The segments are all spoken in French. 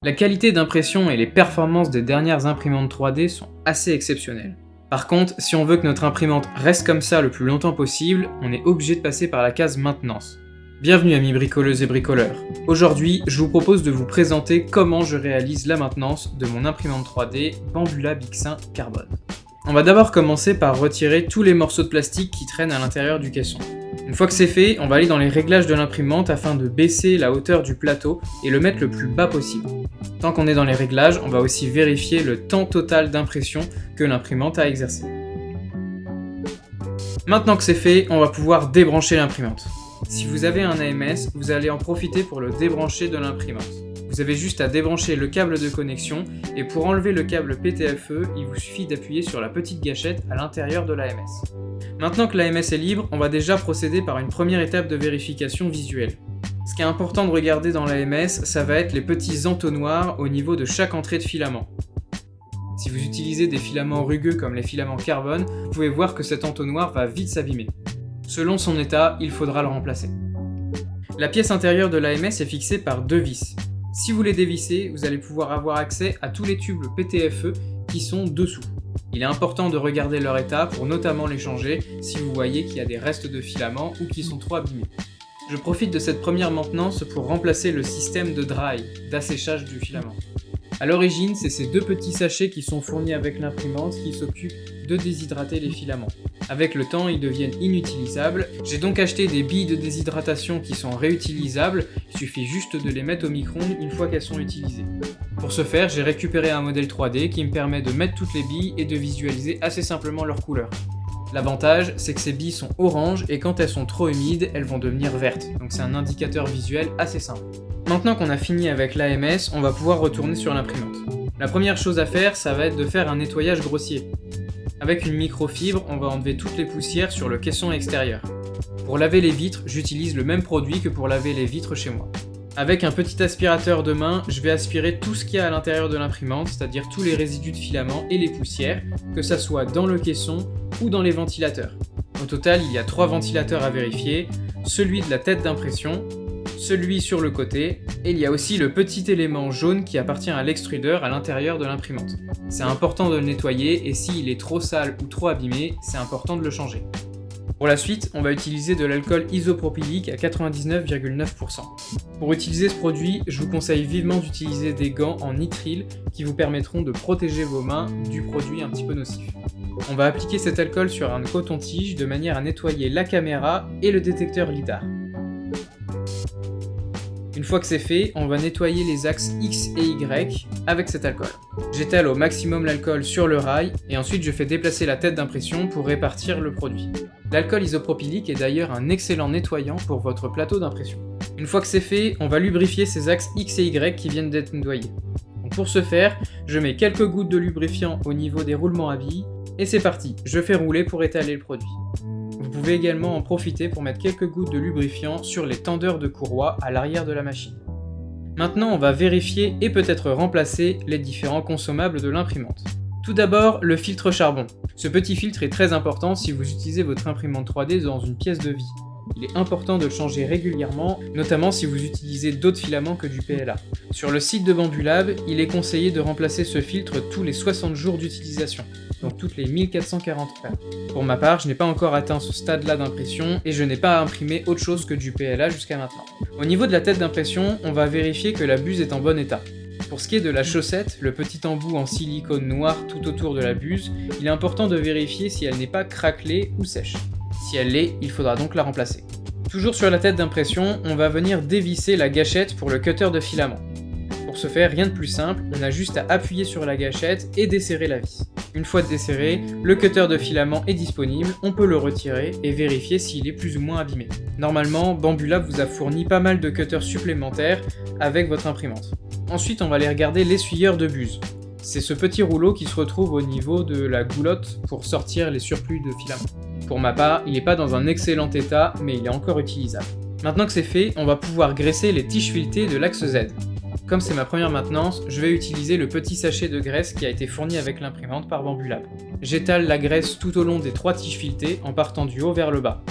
La qualité d'impression et les performances des dernières imprimantes 3D sont assez exceptionnelles. Par contre, si on veut que notre imprimante reste comme ça le plus longtemps possible, on est obligé de passer par la case maintenance. Bienvenue amis bricoleuses et bricoleurs. Aujourd'hui, je vous propose de vous présenter comment je réalise la maintenance de mon imprimante 3D Bambula Bixin Carbone. On va d'abord commencer par retirer tous les morceaux de plastique qui traînent à l'intérieur du caisson. Une fois que c'est fait, on va aller dans les réglages de l'imprimante afin de baisser la hauteur du plateau et le mettre le plus bas possible. Tant qu'on est dans les réglages, on va aussi vérifier le temps total d'impression que l'imprimante a exercé. Maintenant que c'est fait, on va pouvoir débrancher l'imprimante. Si vous avez un AMS, vous allez en profiter pour le débrancher de l'imprimante. Vous avez juste à débrancher le câble de connexion et pour enlever le câble PTFE, il vous suffit d'appuyer sur la petite gâchette à l'intérieur de l'AMS. Maintenant que l'AMS est libre, on va déjà procéder par une première étape de vérification visuelle. Ce qui est important de regarder dans l'AMS, ça va être les petits entonnoirs au niveau de chaque entrée de filament. Si vous utilisez des filaments rugueux comme les filaments carbone, vous pouvez voir que cet entonnoir va vite s'abîmer. Selon son état, il faudra le remplacer. La pièce intérieure de l'AMS est fixée par deux vis. Si vous les dévissez, vous allez pouvoir avoir accès à tous les tubes PTFE qui sont dessous. Il est important de regarder leur état pour notamment les changer si vous voyez qu'il y a des restes de filaments ou qui sont trop abîmés. Je profite de cette première maintenance pour remplacer le système de dry, d'asséchage du filament. A l'origine, c'est ces deux petits sachets qui sont fournis avec l'imprimante qui s'occupent de déshydrater les filaments. Avec le temps, ils deviennent inutilisables. J'ai donc acheté des billes de déshydratation qui sont réutilisables, il suffit juste de les mettre au micro-ondes une fois qu'elles sont utilisées. Pour ce faire, j'ai récupéré un modèle 3D qui me permet de mettre toutes les billes et de visualiser assez simplement leur couleur. L'avantage, c'est que ces billes sont oranges et quand elles sont trop humides, elles vont devenir vertes, donc c'est un indicateur visuel assez simple. Maintenant qu'on a fini avec l'AMS, on va pouvoir retourner sur l'imprimante. La première chose à faire, ça va être de faire un nettoyage grossier. Avec une microfibre, on va enlever toutes les poussières sur le caisson extérieur. Pour laver les vitres, j'utilise le même produit que pour laver les vitres chez moi. Avec un petit aspirateur de main, je vais aspirer tout ce qu'il y a à l'intérieur de l'imprimante, c'est-à-dire tous les résidus de filaments et les poussières, que ça soit dans le caisson ou dans les ventilateurs. Au total, il y a 3 ventilateurs à vérifier, celui de la tête d'impression, celui sur le côté, et il y a aussi le petit élément jaune qui appartient à l'extrudeur à l'intérieur de l'imprimante. C'est important de le nettoyer et s'il est trop sale ou trop abîmé, c'est important de le changer. Pour la suite, on va utiliser de l'alcool isopropylique à 99,9%. Pour utiliser ce produit, je vous conseille vivement d'utiliser des gants en nitrile qui vous permettront de protéger vos mains du produit un petit peu nocif. On va appliquer cet alcool sur un coton-tige de manière à nettoyer la caméra et le détecteur lidar. Une fois que c'est fait, on va nettoyer les axes X et Y avec cet alcool. J'étale au maximum l'alcool sur le rail et ensuite je fais déplacer la tête d'impression pour répartir le produit. L'alcool isopropylique est d'ailleurs un excellent nettoyant pour votre plateau d'impression. Une fois que c'est fait, on va lubrifier ces axes X et Y qui viennent d'être nettoyés. Donc pour ce faire, je mets quelques gouttes de lubrifiant au niveau des roulements à billes et c'est parti, je fais rouler pour étaler le produit. Vous pouvez également en profiter pour mettre quelques gouttes de lubrifiant sur les tendeurs de courroie à l'arrière de la machine. Maintenant, on va vérifier et peut-être remplacer les différents consommables de l'imprimante. Tout d'abord, le filtre charbon. Ce petit filtre est très important si vous utilisez votre imprimante 3D dans une pièce de vie. Il est important de le changer régulièrement, notamment si vous utilisez d'autres filaments que du PLA. Sur le site de Bambulab, il est conseillé de remplacer ce filtre tous les 60 jours d'utilisation, donc toutes les 1440 heures. Pour ma part, je n'ai pas encore atteint ce stade-là d'impression et je n'ai pas imprimé autre chose que du PLA jusqu'à maintenant. Au niveau de la tête d'impression, on va vérifier que la buse est en bon état. Pour ce qui est de la chaussette, le petit embout en silicone noir tout autour de la buse, il est important de vérifier si elle n'est pas craquelée ou sèche. Si elle l'est, il faudra donc la remplacer. Toujours sur la tête d'impression, on va venir dévisser la gâchette pour le cutter de filament. Pour ce faire, rien de plus simple, on a juste à appuyer sur la gâchette et desserrer la vis. Une fois desserré, le cutter de filament est disponible, on peut le retirer et vérifier s'il est plus ou moins abîmé. Normalement, Bambulab vous a fourni pas mal de cutters supplémentaires avec votre imprimante. Ensuite, on va aller regarder l'essuyeur de buse. C'est ce petit rouleau qui se retrouve au niveau de la goulotte pour sortir les surplus de filament. Pour ma part, il n'est pas dans un excellent état, mais il est encore utilisable. Maintenant que c'est fait, on va pouvoir graisser les tiges filetées de l'axe Z. Comme c'est ma première maintenance, je vais utiliser le petit sachet de graisse qui a été fourni avec l'imprimante par Bambulab. J'étale la graisse tout au long des 3 tiges filetées en partant du haut vers le bas.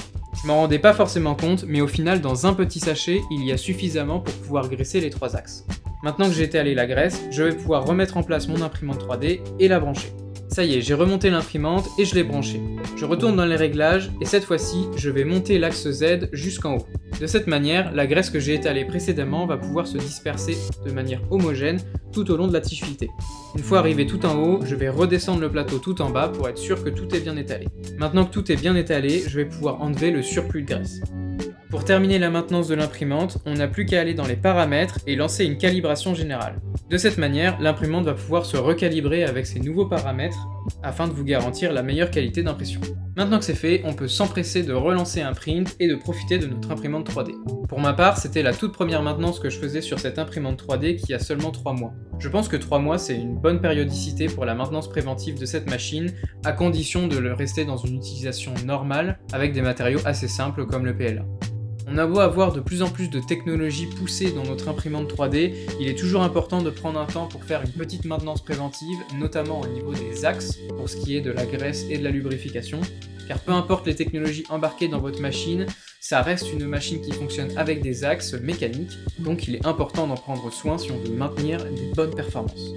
Je m'en rendais pas forcément compte, mais au final, dans un petit sachet, il y a suffisamment pour pouvoir graisser les 3 axes. Maintenant que j'ai étalé la graisse, je vais pouvoir remettre en place mon imprimante 3D et la brancher. Ça y est, j'ai remonté l'imprimante et je l'ai branchée. Je retourne dans les réglages et cette fois-ci, je vais monter l'axe Z jusqu'en haut. De cette manière, la graisse que j'ai étalée précédemment va pouvoir se disperser de manière homogène tout au long de la tige filetée. Une fois arrivé tout en haut, je vais redescendre le plateau tout en bas pour être sûr que tout est bien étalé. Maintenant que tout est bien étalé, je vais pouvoir enlever le surplus de graisse. Pour terminer la maintenance de l'imprimante, on n'a plus qu'à aller dans les paramètres et lancer une calibration générale. De cette manière, l'imprimante va pouvoir se recalibrer avec ses nouveaux paramètres afin de vous garantir la meilleure qualité d'impression. Maintenant que c'est fait, on peut s'empresser de relancer un print et de profiter de notre imprimante 3D. Pour ma part, c'était la toute première maintenance que je faisais sur cette imprimante 3D qui a seulement 3 mois. Je pense que 3 mois c'est une bonne périodicité pour la maintenance préventive de cette machine, à condition de le rester dans une utilisation normale avec des matériaux assez simples comme le PLA. On a beau avoir de plus en plus de technologies poussées dans notre imprimante 3D, il est toujours important de prendre un temps pour faire une petite maintenance préventive, notamment au niveau des axes, pour ce qui est de la graisse et de la lubrification, car peu importe les technologies embarquées dans votre machine, ça reste une machine qui fonctionne avec des axes mécaniques, donc il est important d'en prendre soin si on veut maintenir des bonnes performances.